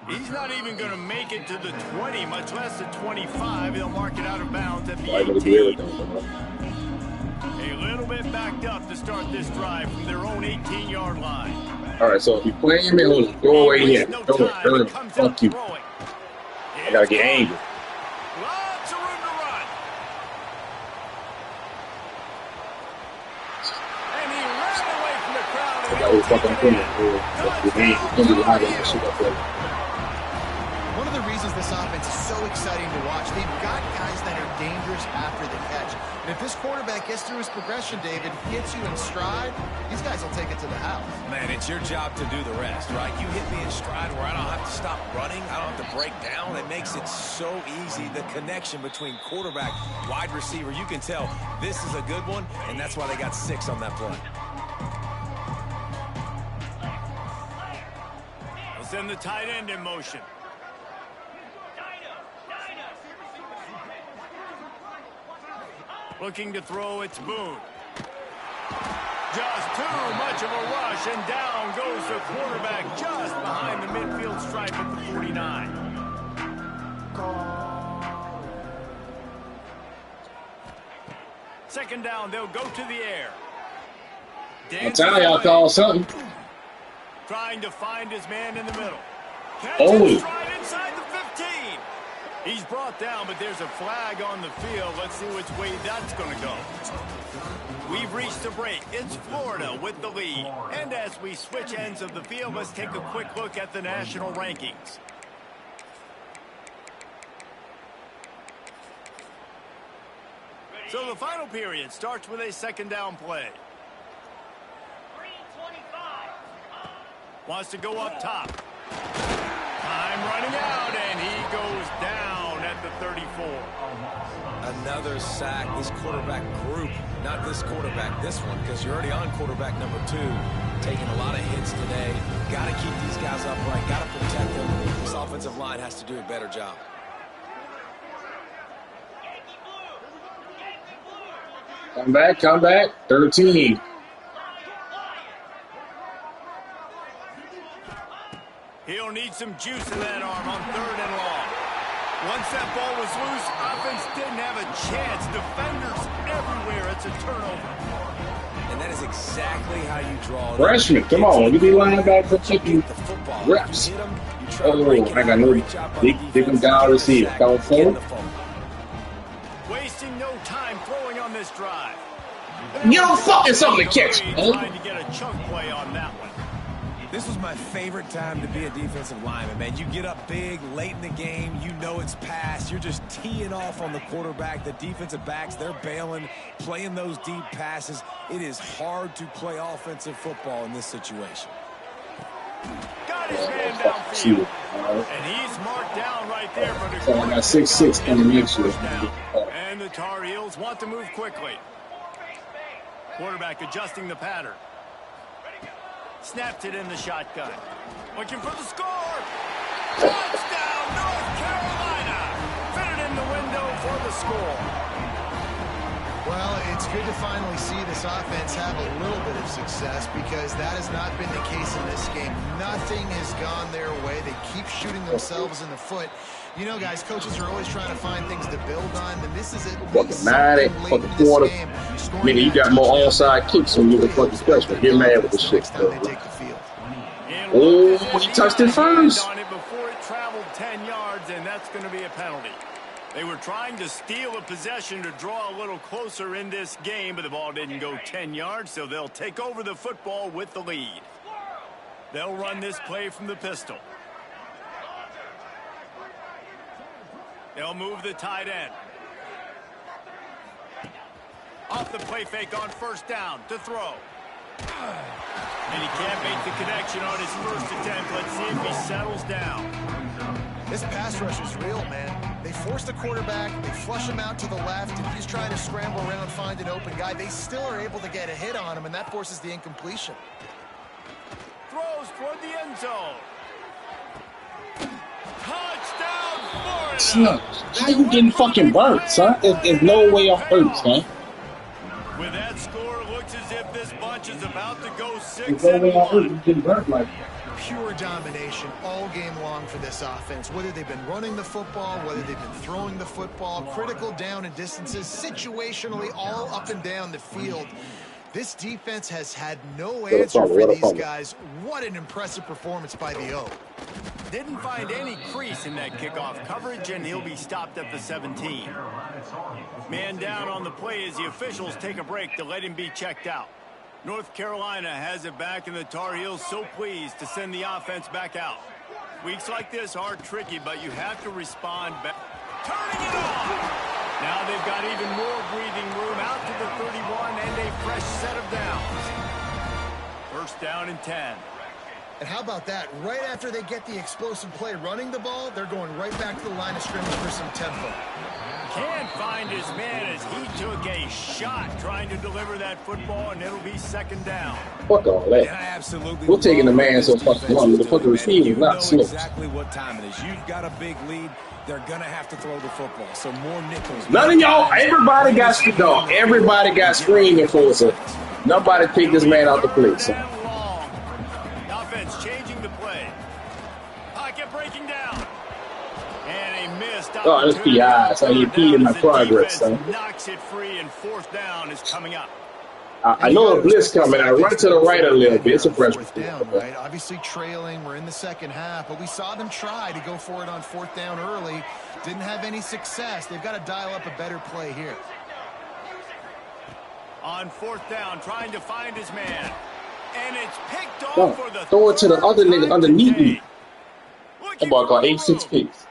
He's not even going to make it to the 20, much less the 25. He'll mark it out of bounds at the 18. A little bit backed up to start this drive from their own 18-yard line. All right, so if you play him in, go away here. Throw it early. Fuck you. I got to get angry. Lots of room to run. And he ran away from the crowd. I got to fucking put it. One of the reasons this offense is so exciting to watch, they've got guys that are dangerous after the catch. And if this quarterback gets through his progression, David, gets you in stride, these guys will take it to the house. Man, it's your job to do the rest, right? You hit me in stride where I don't have to stop running. I don't have to break down. It makes it so easy. The connection between quarterback, wide receiver, you can tell this is a good one, and that's why they got 6 on that play. We'll send the tight end in motion. Looking to throw, it's Boone. Just too much of a rush, and down goes the quarterback just behind the midfield stripe at the 49. Second down, they'll go to the air. I'm telling y'all, call something. Trying to find his man in the middle. Oh. Right inside the 15. He's brought down, but there's a flag on the field. Let's see which way that's going to go. We've reached the break. It's Florida with the lead. And as we switch ends of the field, let's take a quick look at the national rankings. So the final period starts with a 2nd down play. Wants to go up top. Time running out, and he goes down at the 34. Another sack. This quarterback group, not this quarterback, this one, because you're already on quarterback number 2. Taking a lot of hits today. Got to keep these guys upright. Got to protect them. This offensive line has to do a better job. Come back. 13. He'll need some juice in that arm on 3rd and long. Once that ball was loose, offense didn't have a chance. Defenders everywhere. It's a turnover. And that is exactly how you draw. Freshman, come on. You be lying back for chicken. The football reps. You hit him, you try to Oh, break it I got up, no reach out by dig defense, them down, receive. sack, Count get four. the fumble. Wasting no time throwing on this drive. Yo, fucking something to catch, Trying man. to get a chunk play on that one. This was my favorite time to be a defensive lineman, man. You get up big late in the game. You know it's past. You're just teeing off on the quarterback. The defensive backs, they're bailing, playing those deep passes. It is hard to play offensive football in this situation. Got his man downfield. And he's marked down right there for the So I got 6'6" coming next year. And the Tar Heels want to move quickly. Quarterback adjusting the pattern. Snapped it in the shotgun. Looking for the score. Touchdown, North Carolina. Fitted in the window for the score. Well, it's good to finally see this offense have a little bit of success because that has not been the case in this game. Nothing has gone their way. They keep shooting themselves in the foot. You know, guys, coaches are always trying to find things to build on, and this is at least Fucking 90, something late fucking in this quarter. game. Nigga, you got more onside kicks when you're the fucking freshman. Get mad with this shit. Next time they take the field. Oh, he touched it first. On it before it traveled 10 yards, and that's going to be a penalty. They were trying to steal a possession to draw a little closer in this game, but the ball didn't go 10 yards, so they'll take over the football with the lead. They'll run this play from the pistol. They'll move the tight end. Off the play fake on first down to throw. And he can't make the connection on his first attempt. Let's see if he settles down. This pass rush is real, man. They force the quarterback, they flush him out to the left, and he's trying to scramble around, find an open guy. They still are able to get a hit on him, and that forces the incompletion. Throws toward the end zone. Touchdown, Florida! Son, how you getting fucking burnt, son? There's no way I'm hurt, son. With that score, it looks as if this bunch is about to go There's no way I'm hurt. 6-1. You getting burnt like that. Pure domination all game long for this offense. Whether they've been running the football, whether they've been throwing the football, critical down and distances, situationally all up and down the field. This defense has had no answer for these guys. What an impressive performance by the O. Didn't find any crease in that kickoff coverage, and he'll be stopped at the 17. Man down on the play as the officials take a break to let him be checked out. North Carolina has it back, and the Tar Heels so pleased to send the offense back out. Weeks like this are tricky, but you have to respond back. Turning it on! Now they've got even more breathing room out to the 31 and a fresh set of downs. First down and 10. And how about that? Right after they get the explosive play running the ball, they're going right back to the line of scrimmage for some tempo. Can't find his man as he took a shot trying to deliver that football, and it'll be second down. Fuck all And I that. absolutely We're taking the love man what so this fucking defense long. is The fucking doing, man. receiver You is not know slow. exactly what time it is. You've got a big lead. They're going to have to throw the football. So more nickels. None of y'all, everybody got screaming for us. Nobody take this man out the play, son. And long. Offense changing the play. Pocket breaking down. And a missed Oh, that's PI. So he impeded my progress, son. Knocks it free, and fourth down is coming up. I know a blitz coming. I run to the right a little bit. It's a freshman. Fourth down, right? Obviously trailing. We're in the second half, but we saw them try to go for it on fourth down early. Didn't have any success. They've got to dial up a better play here. On fourth down, trying to find his man. And it's picked off No, for the throw it to the other nigga third underneath today. me. That ball called 8-6 picks.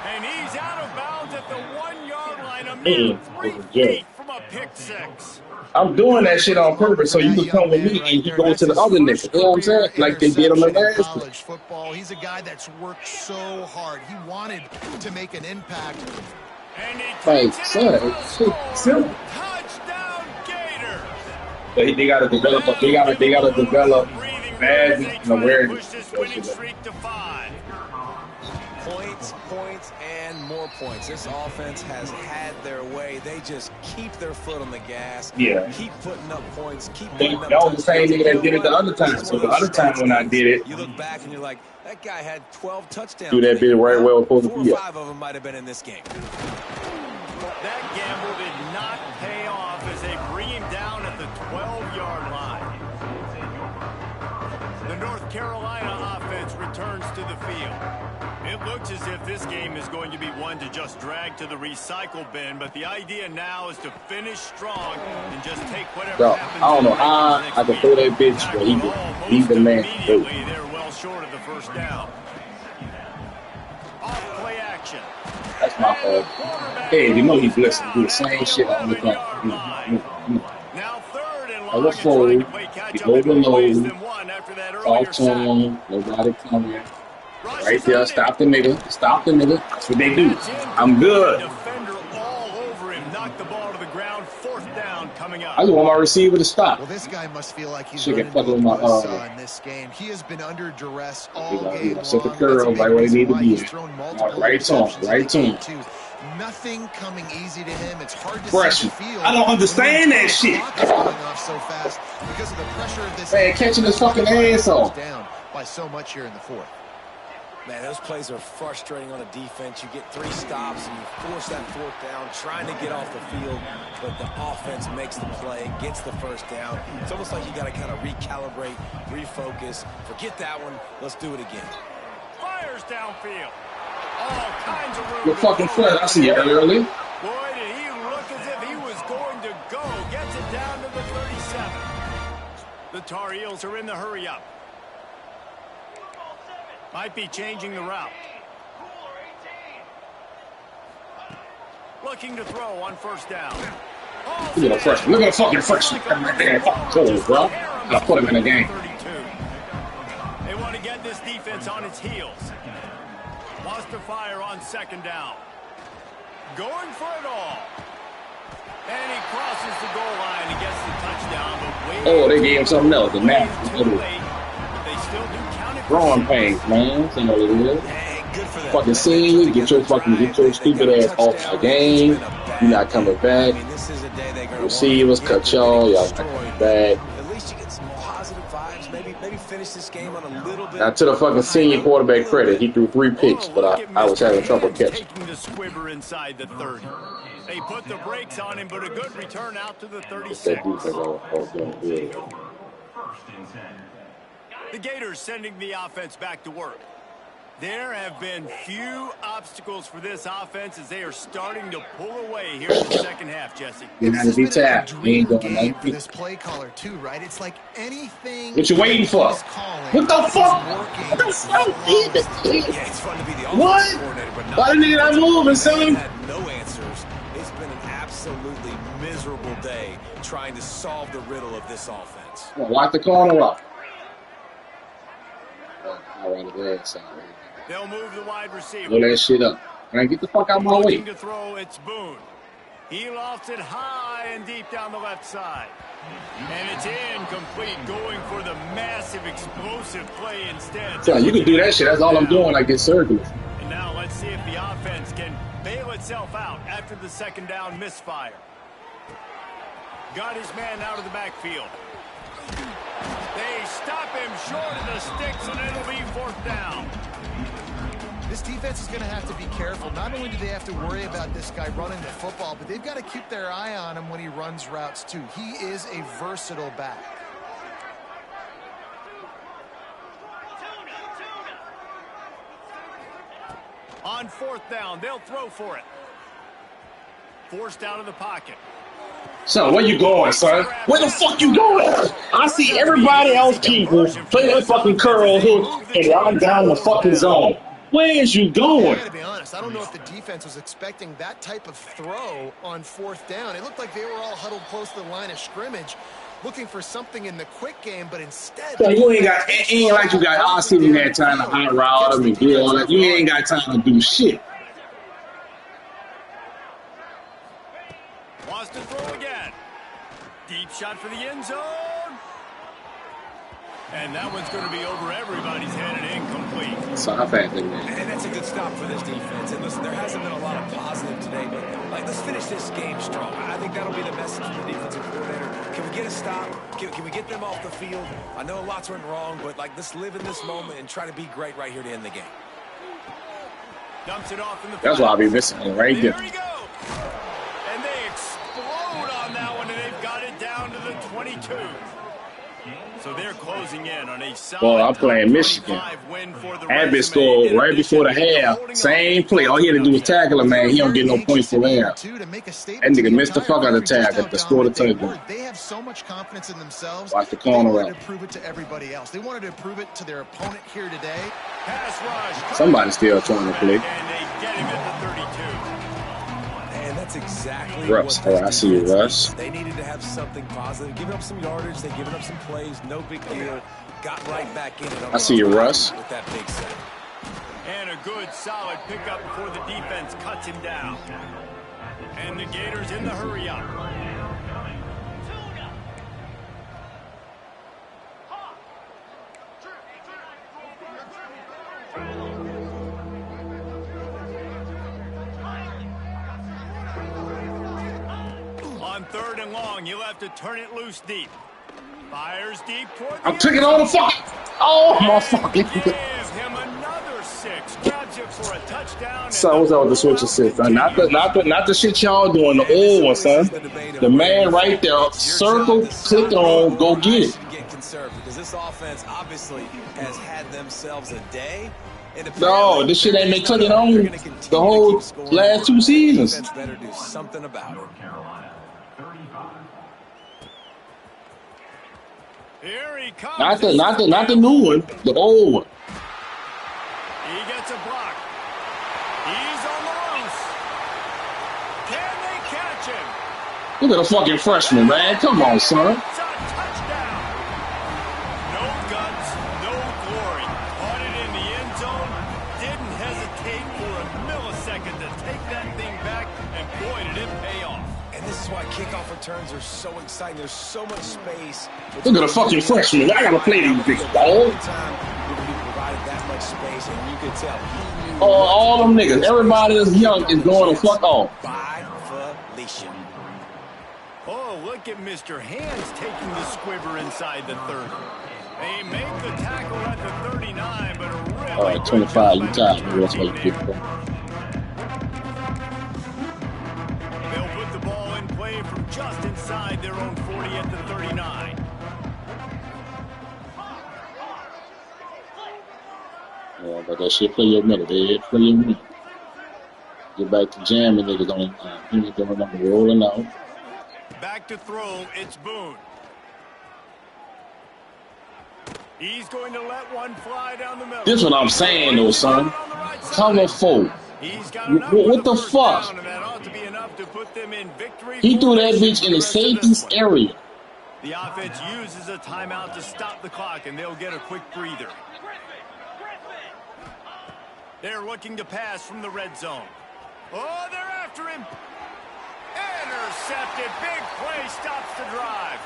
And he's out of bounds at the 1-yard line. A mere 3 Yeah. feet from a pick six. I'm doing that shit on purpose so you can come with me and you go to the other nigga. You know what I'm saying? Like they did on the last one. College football. He's a guy that's worked so hard. He wanted to make an impact. And he Like, takes son, it in it's for a shit simple. touchdown, Gators. They gotta develop. They gotta develop badness and awareness. Push this winning streak to 5. Points, and more points. This offense has had their way. They just keep their foot on the gas. Yeah. Keep putting up points. Keep That putting up was the same nigga that did it the other time. It's So one the of those other time when I did it, You look back and you're like, that guy had 12 touchdowns. do that bit right where it was supposed to 4 or be. 5 of them might have been in this game. That gamble did not pay off as they bring him down at the 12-yard line. The North Carolina offense returns to the field. It looks as if this game is going to be one to just drag to the recycle bin, but the idea now is to finish strong and just take whatever happens. I don't know how I can throw that bitch where he could beat the man. They're well short of the first down. Off play action. That's my fault. Hey, you know he's blessed to do the same shit on the gun. Now third and long. Look forward. He hold the load. Off tone. Nobody coming. Right there. Stop the nigga. Stop the nigga. That's what they do. I'm good. Defender all over him. Knock the ball to the ground. Fourth down coming up. I just want my receiver to stop. Well, this guy must feel like he's running into a buzzsaw in this game. He has been under duress all game long. Set the curve right where he need to be. Right to him. Nothing coming easy to him. It's hard to see the field. I don't understand that shit. Off so fast because of the pressure of this man catching his fucking ass off. Down by so much here in the fourth. Man, those plays are frustrating on a defense. You get 3 stops and you force that fourth down, trying to get off the field, but the offense makes the play, gets the first down. It's almost like you got to kind of recalibrate, refocus. Forget that one. Let's do it again. Fires downfield. All kinds of room. You're fucking flat. I see you early. Boy, did he look as if he was going to go. Gets it down to the 37. The Tar Heels are in the hurry up. Might be changing the route. Looking to throw on first down. Look at the freshman. Look at the fucking freshman. Fucking cold, bro. I put him in the game. They want to get this defense on its heels. Wants to fire on second down. Going for it all. And he crosses the goal line and gets the touchdown. Oh, they gave him something else. The map. They still do count it. Growing pains, man. That's what it is. Fucking senior, get your stupid ass off the game. You're not coming back. Receivers cut y'all not coming back. At least you get some positive vibes. Maybe finish this game on a little bit. Now to the fucking senior quarterback credit, he threw 3 picks, but I was having trouble catching. Taking the squibber inside the 30. They put the brakes on him, but a good return out to the 36. The Gators sending the offense back to work. There have been few obstacles for this offense as they are starting to pull away here in the second half, Jesse. You're not to be tapped. You ain't going game for this play caller too, right? It's like anything. What you waiting for? What the fuck? What the fuck? Yeah, it's fun to be the what? Why the nigga not moving, son? Had no answers. It's been an absolutely miserable day trying to solve the riddle of this offense. Well, lock the corner up. They'll move the wide receiver. Blow that shit up. Man, get the fuck out of my way. To throw, it's Boone. He lofts it high and deep down the left side. And it's incomplete, going for the massive explosive play instead. So you can do that shit. That's all I'm doing. I get circles. And now let's see if the offense can bail itself out after the second down misfire. Got his man out of the backfield. They stop him short of the sticks, and it'll be fourth down. This defense is going to have to be careful. Not only do they have to worry about this guy running the football, but they've got to keep their eye on him when he runs routes, too. He is a versatile back. On fourth down, they'll throw for it. Forced out of the pocket. So where you going, son? Where the fuck you going? I see everybody else people play that fucking curl hook and run down the fucking zone. Where is you going? I gotta be honest, I don't know if the defense was expecting that type of throw on fourth down. It looked like they were all huddled close to the line of scrimmage, looking for something in the quick game, but instead... So you ain't like you got all sitting there trying to hot route them and do all that. You ain't got time to do shit. Wants to throw again. Deep shot for the end zone. And that one's going to be over everybody's head and incomplete. So how fast is that? And that's a good stop for this defense. And listen, there hasn't been a lot of positive today, but let's finish this game strong. I think that'll be the message from the defensive coordinator. Can we get a stop? Can we get them off the field? I know lots went wrong, but let's live in this moment and try to be great right here to end the game. Dumps it off in the That's why I'll be missing it right there. There he goes. And they explode on that one, and they've got it down to the 22. So they're closing in on a solid Well, I'm playing Michigan. Abbott scored right before the half. Same play. All he had to do was tackle him, man. He don't get no points for that. That nigga missed the fuck out of the tackle to score the touchdown. They have so much confidence in themselves. Watch the corner they wanted out. to prove it to everybody else. They wanted to prove it to their opponent here today. Somebody's still trying to play. And they get him at the 32. And that's exactly Russ. what Oh, I see you, Russ. They needed to have something positive. Giving up some yardage, they giving up some plays, no big deal. Got right back in it. I see you, Russ. With that big set. And a good, solid pickup before the defense cuts him down. And the Gators in the hurry up. On 3rd and long, you'll have to turn it loose deep. Fires deep toward the I'm taking all the fuck. Oh, my fucking. Give him another 6. Grabs it for a touchdown. So what's up with the switcher shit, son? Not the shit y'all doing, the old one, son. The man right there, circle, click on, go get it. Get conservative because this offense obviously has had themselves a day. No, this shit ain't been clicking on the whole last 2 seasons. Better do something about it. Here he comes. Not the new one, the old one. He gets a block. He's on the loose. Can they catch him? Look at the fucking freshman, man. Come on, son. It's a touchdown. No guts, no glory. Caught it in the end zone. Didn't hesitate for a millisecond to take that thing back, and boy, did it pay off. And this is why kickoff returns are so exciting. There's so much space. Look at the fucking freshman. I gotta play these big balls. You're going to be provided that much space, and you can tell he knew All them niggas, everybody that's young is going to fuck off. by Felicia. Oh, look at Mr. Hands taking the squibber inside the 30. They make the tackle at the 39, but a really All right, 25, you tired. Maybe that's why you get it. They'll put the ball in play from just inside their own 40 at the 39. Yeah, but that shit play your middle, dude. Play your middle. Get back to jamming niggas on it. He ain't going to rolling out. Back to throw, it's Boone. He's going to let one fly down the middle. This what I'm saying, though, son. Cover 4. He's got enough What the for first fuck? down, and that ought to be enough to put them in victory. He threw that formation bitch for in the the rest of this safety's one. area. The offense uses a timeout to stop the clock, and they'll get a quick breather. They're looking to pass from the red zone. Oh, they're after him. Intercepted. Big play stops the drive.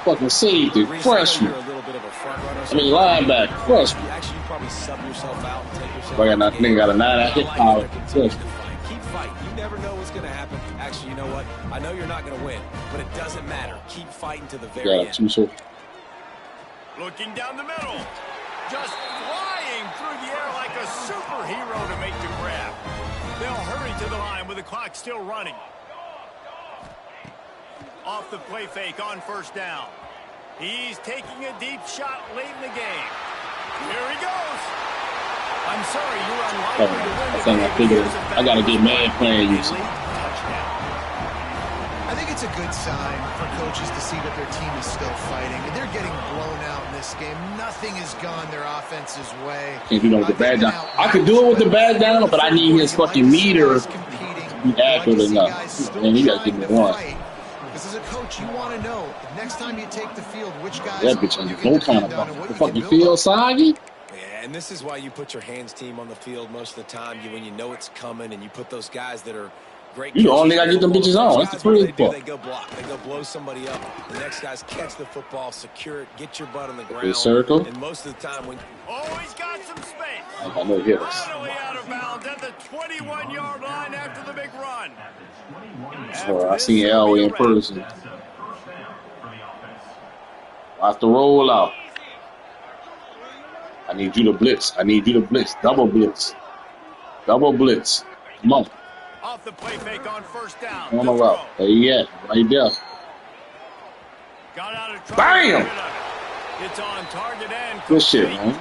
Fucking safety, freshman. You're a little bit of a front runner. I mean, linebacker, freshman. Actually, you probably sub yourself out and take yourself Boy, that nigga got a 9-out hit power. Keep fighting. You never know what's going to happen. Actually, you know what? I know you're not going to win, but it doesn't matter. Keep fighting to the very Got end. 2 so. Looking down the middle. Just flying through the air like a superhero to make the grab. They'll hurry to the line with the clock still running. Off the play fake on first down. He's taking a deep shot late in the game. Here he goes. I'm sorry, you're unlikely to win I think I figured I got to get mad playing you. Touchdown. I think it's a good sign for coaches to see that their team is still fighting. They're getting blown out in this game. Nothing has gone their offense's way. Can't do nothing with the bad down. I could do it with the bad down, but I need his fucking meter to be accurate enough. Man, he got to give me one. Because as a coach, you want to know next time you take the field, which guys That bitch you ain't get no to kind pin of down and what the you can fucking build field up. soggy. Yeah, and this is why you put your hands team on the field most of the time. When you know it's coming, and you put those guys that are great. You the only guy get them bitches on. That's the crazy part. They go block. They go blow somebody up. The next guys catch the football, secure it, get your butt on the ground. Circle. And most of the time, when Oh, he's got some space. I got no hitters. Finally out of bounds at the 21-yard line after the big run. So I seen Elway in person. Watch the roll out. I need you to blitz. I need you to blitz. Double blitz. Double blitz. Come on. Off the play fake on first down. On the route. There you at. Right there. Got out of trouble. Bam! It's on target and Good shit, man.